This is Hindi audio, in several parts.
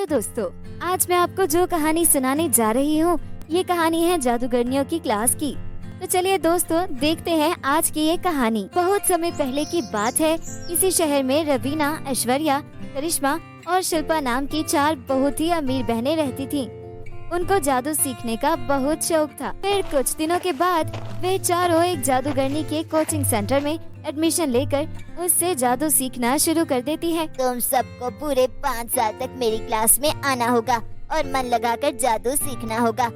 हेलो दोस्तों, आज मैं आपको जो कहानी सुनाने जा रही हूँ ये कहानी है जादूगरनियों की क्लास की। तो चलिए दोस्तों देखते हैं आज की ये कहानी। बहुत समय पहले की बात है। किसी शहर में रवीना, ऐश्वर्या, करिश्मा और शिल्पा नाम की 4 बहुत ही अमीर बहनें रहती थीं। उनको जादू सीखने का बहुत शौक था। फिर कुछ दिनों के बाद वे चारों एक जादूगरनी के कोचिंग सेंटर में एडमिशन लेकर उससे जादू सीखना शुरू कर देती है। तुम सबको पूरे 5 साल तक मेरी क्लास में आना होगा और मन लगाकर जादू सीखना होगा।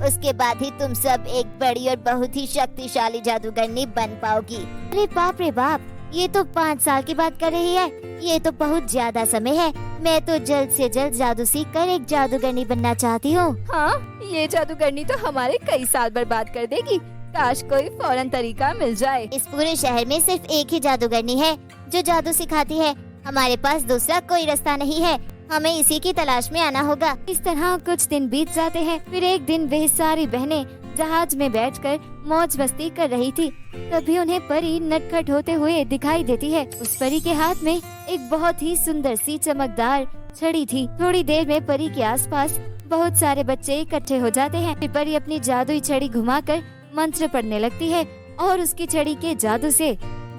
उसके बाद ही तुम सब एक बड़ी और बहुत ही शक्तिशाली जादूगरनी बन पाओगी। अरे बाप रे बाप, ये तो 5 साल की बात कर रही है। ये तो बहुत ज्यादा समय है। मैं तो जल्द से जल्द जादू सीख कर एक जादूगरनी बनना चाहती हूँ। हाँ, ये जादूगरनी तो हमारे कई साल बर्बाद कर देगी। काश कोई फौरन तरीका मिल जाए। इस पूरे शहर में सिर्फ एक ही जादूगरनी है जो जादू सिखाती है। हमारे पास दूसरा कोई रास्ता नहीं है। हमें इसी की तलाश में आना होगा। इस तरह कुछ दिन बीत जाते हैं। फिर एक दिन वे सारी बहनें जहाज में बैठकर मौज मस्ती कर रही थी। तभी उन्हें परी नटखट होते हुए दिखाई देती है। उस परी के हाथ में एक बहुत ही सुंदर सी चमकदार छड़ी थी। थोड़ी देर में परी के आसपास बहुत सारे बच्चे इकट्ठे हो जाते हैं। फिर परी अपनी जादुई छड़ी घुमाकर मंत्र पढ़ने लगती है और उसकी छड़ी के जादू से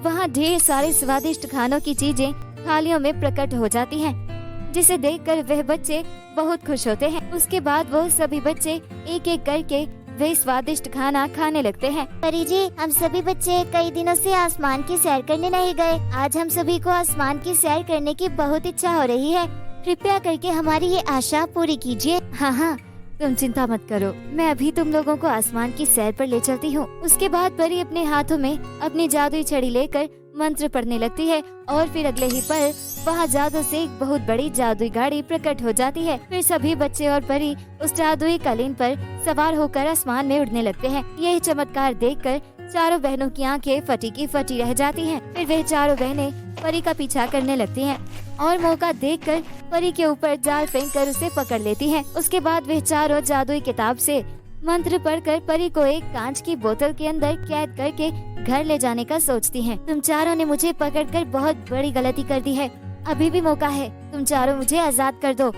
वहाँ ढेर सारे स्वादिष्ट खानों की चीजें थालियों में प्रकट हो जाती हैं, जिसे देखकर वह बच्चे बहुत खुश होते हैं। उसके बाद वो सभी बच्चे एक एक करके वे स्वादिष्ट खाना खाने लगते हैं। परी जी, हम सभी बच्चे कई दिनों से आसमान की सैर करने नहीं गए। आज हम सभी को आसमान की सैर करने की बहुत इच्छा हो रही है। कृपया करके हमारी ये आशा पूरी कीजिए। हाँ हाँ, तुम चिंता मत करो, मैं अभी तुम लोगों को आसमान की सैर पर ले चलती हूँ। उसके बाद परी अपने हाथों में अपनी जादुई छड़ी लेकर मंत्र पढ़ने लगती है और फिर अगले ही पल वहाँ जादू से एक बहुत बड़ी जादुई गाड़ी प्रकट हो जाती है। फिर सभी बच्चे और परी उस जादुई कालीन पर सवार होकर आसमान में उड़ने लगते हैं। यह चमत्कार देखकर चारों बहनों की आंखें फटी की फटी रह जाती हैं। फिर वह चारों बहनें परी का पीछा करने लगती हैं और मौका देखकर परी के ऊपर जाल फेंककर उसे पकड़ लेती हैं। उसके बाद वह चारों जादुई किताब से मंत्र पढ़कर परी को एक कांच की बोतल के अंदर कैद करके घर ले जाने का सोचती हैं। तुम चारों ने मुझे पकड़कर बहुत बड़ी गलती कर दी है। अभी भी मौका है, तुम चारों मुझे आजाद कर दो,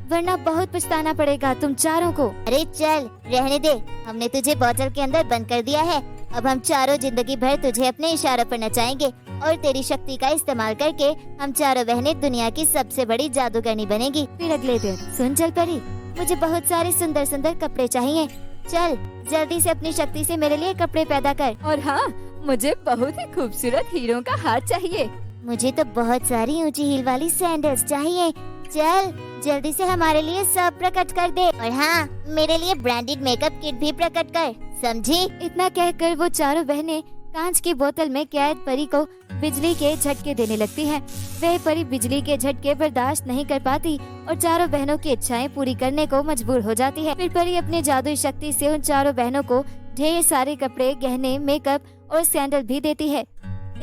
वरना बहुत पछताना पड़ेगा तुम चारों को। अरे चल रहने दे, हमने तुझे बोतल के अंदर बंद कर दिया है। अब हम चारों जिंदगी भर तुझे अपने इशारों पर नचाएंगे और तेरी शक्ति का इस्तेमाल करके हम चारों बहनें दुनिया की सबसे बड़ी जादूगरनी बनेगी। फिर अगले दिन, सुन चल परी, मुझे बहुत सारे सुंदर सुंदर कपड़े चाहिए। चल जल्दी से अपनी शक्ति से मेरे लिए कपड़े पैदा कर। और हाँ, मुझे बहुत ही खूबसूरत हीरों का हार चाहिए। मुझे तो बहुत सारी ऊंची हील वाली सैंडल्स चाहिए। चल जल्दी से हमारे लिए सब प्रकट कर दे। और हाँ, मेरे लिए ब्रांडेड मेकअप किट भी प्रकट कर, समझी? इतना कहकर वो चारों बहनें कांच की बोतल में कैद परी को बिजली के झटके देने लगती हैं। वह परी बिजली के झटके बर्दाश्त नहीं कर पाती और चारों बहनों की इच्छाएं पूरी करने को मजबूर हो जाती है। फिर परी अपनी जादुई शक्ति से उन चारों बहनों को ढेर सारे कपड़े, गहने, मेकअप और सैंडल भी देती है।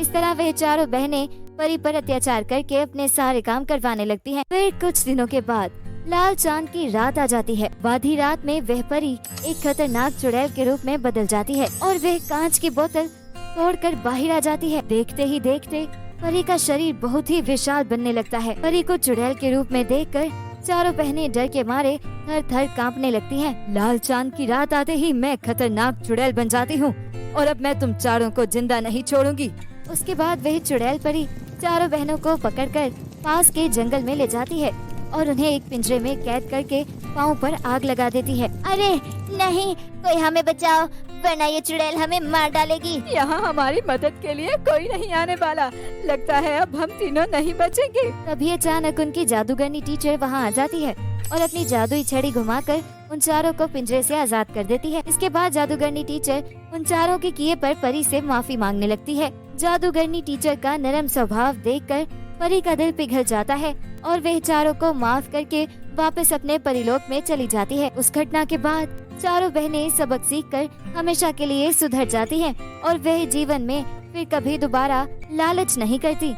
इस तरह वह चारों बहनें परी पर अत्याचार करके अपने सारे काम करवाने लगती हैं। फिर कुछ दिनों के बाद लाल चांद की रात आ जाती है। आधी रात में वह परी एक खतरनाक चुड़ैल के रूप में बदल जाती है और वह कांच की बोतल तोड़कर बाहर आ जाती है। देखते ही देखते परी का शरीर बहुत ही विशाल बनने लगता है। परी को चुड़ैल के रूप में देखकर चारों बहनें डर के मारे थर थर कांपने लगती हैं। लाल चांद की रात आते ही मैं खतरनाक चुड़ैल बन जाती हूँ और अब मैं तुम चारों को जिंदा नहीं छोड़ूंगी। उसके बाद वही चुड़ैल परी चारों बहनों को पकड़कर पास के जंगल में ले जाती है और उन्हें एक पिंजरे में कैद करके पाँव पर आग लगा देती है। अरे नहीं, कोई हमें बचाओ, वरना ये चुड़ैल हमें मार डालेगी। यहाँ हमारी मदद के लिए कोई नहीं आने वाला, लगता है अब हम तीनों नहीं बचेंगे। तभी अचानक उनकी जादूगरनी टीचर वहाँ आ जाती है और अपनी जादुई छड़ी घुमाकर उन चारों को पिंजरे से आजाद कर देती है। इसके बाद जादूगरनी टीचर उन चारों के किए पर परी से माफी मांगने लगती है। जादूगरनी टीचर का नरम स्वभाव देखकर परी का दिल पिघल जाता है और वह चारों को माफ करके वापस अपने परिलोक में चली जाती है। उस घटना के बाद चारों बहनें सबक सीखकर हमेशा के लिए सुधर जाती हैं और वह जीवन में फिर कभी दोबारा लालच नहीं करती।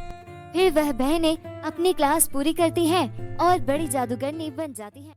फिर वह बहनें अपनी क्लास पूरी करती हैं और बड़ी जादूगरनी बन जाती हैं।